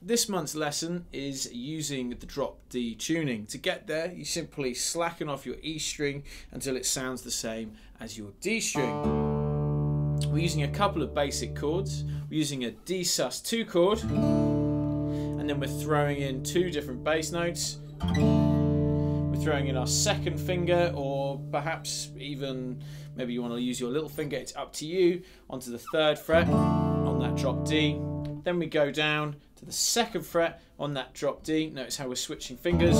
this month's lesson is using the drop D tuning. To get there, you simply slacken off your E string until it sounds the same as your D string. We're using a couple of basic chords. We're using a D sus2 chord, and then we're throwing in 2 different bass notes. We're throwing in our second finger, or perhaps even maybe you want to use your little finger, it's up to you, onto the 3rd fret on that drop D. Then we go down to the 2nd fret on that drop D. Notice how we're switching fingers.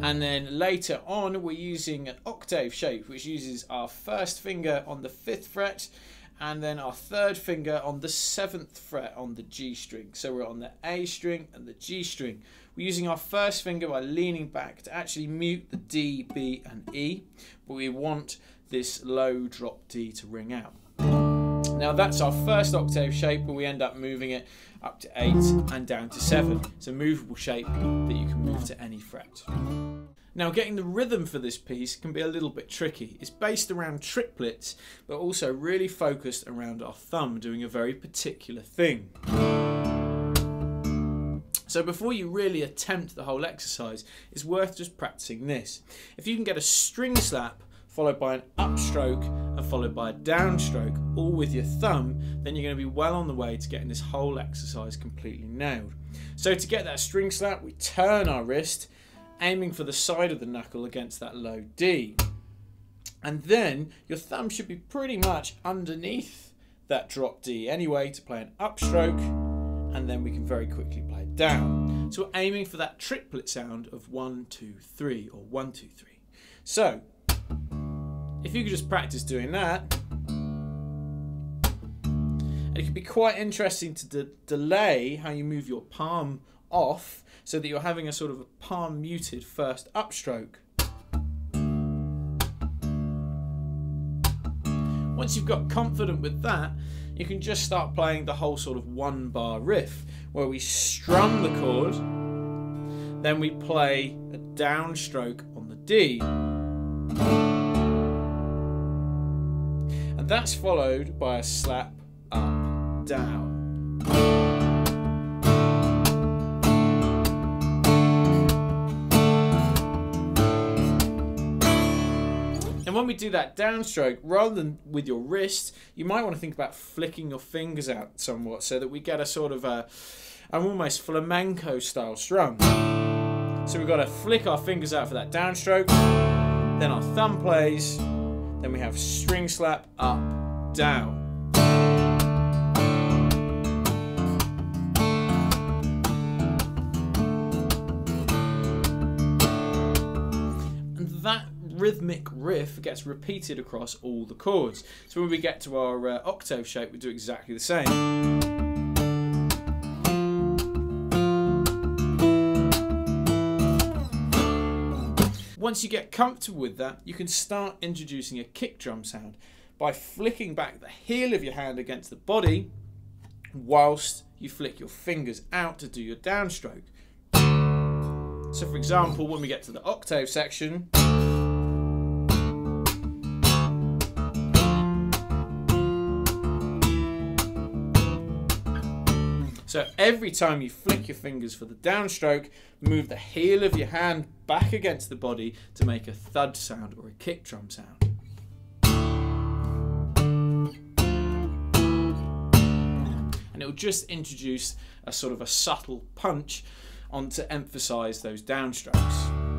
And then later on we're using an octave shape, which uses our 1st finger on the 5th fret and then our 3rd finger on the 7th fret on the G string. So we're on the A string and the G string. We're using our 1st finger by leaning back to actually mute the D, B and E, but we want this low drop D to ring out. Now that's our 1st octave shape, but we end up moving it up to 8 and down to 7. It's a movable shape that you can move to any fret. Now getting the rhythm for this piece can be a little bit tricky. It's based around triplets, but also really focused around our thumb doing a very particular thing. So before you really attempt the whole exercise, it's worth just practicing this. If you can get a string slap followed by an upstroke and followed by a downstroke, all with your thumb, then you're going to be well on the way to getting this whole exercise completely nailed. So to get that string slap, we turn our wrist, aiming for the side of the knuckle against that low D. And then your thumb should be pretty much underneath that drop D anyway to play an upstroke, and then we can very quickly play it down. So we're aiming for that triplet sound of 1, 2, 3, or 1, 2, 3. So if you could just practice doing that, and it can be quite interesting to delay how you move your palm off so that you're having a sort of a palm muted first upstroke. Once you've got confident with that, you can just start playing the whole sort of 1-bar riff where we strum the chord, then we play a downstroke on the D. That's followed by a slap up, down. And when we do that downstroke, rather than with your wrist, you might want to think about flicking your fingers out somewhat so that we get a sort of an almost flamenco style strum. So we've got to flick our fingers out for that downstroke, then our thumb plays, then we have string slap, up, down. And that rhythmic riff gets repeated across all the chords. So when we get to our octave shape, we do exactly the same. Once you get comfortable with that, you can start introducing a kick drum sound by flicking back the heel of your hand against the body whilst you flick your fingers out to do your downstroke. So for example, when we get to the octave section, so every time you flick your fingers for the downstroke, move the heel of your hand back against the body to make a thud sound or a kick drum sound. And it will just introduce a sort of a subtle punch on to emphasize those downstrokes.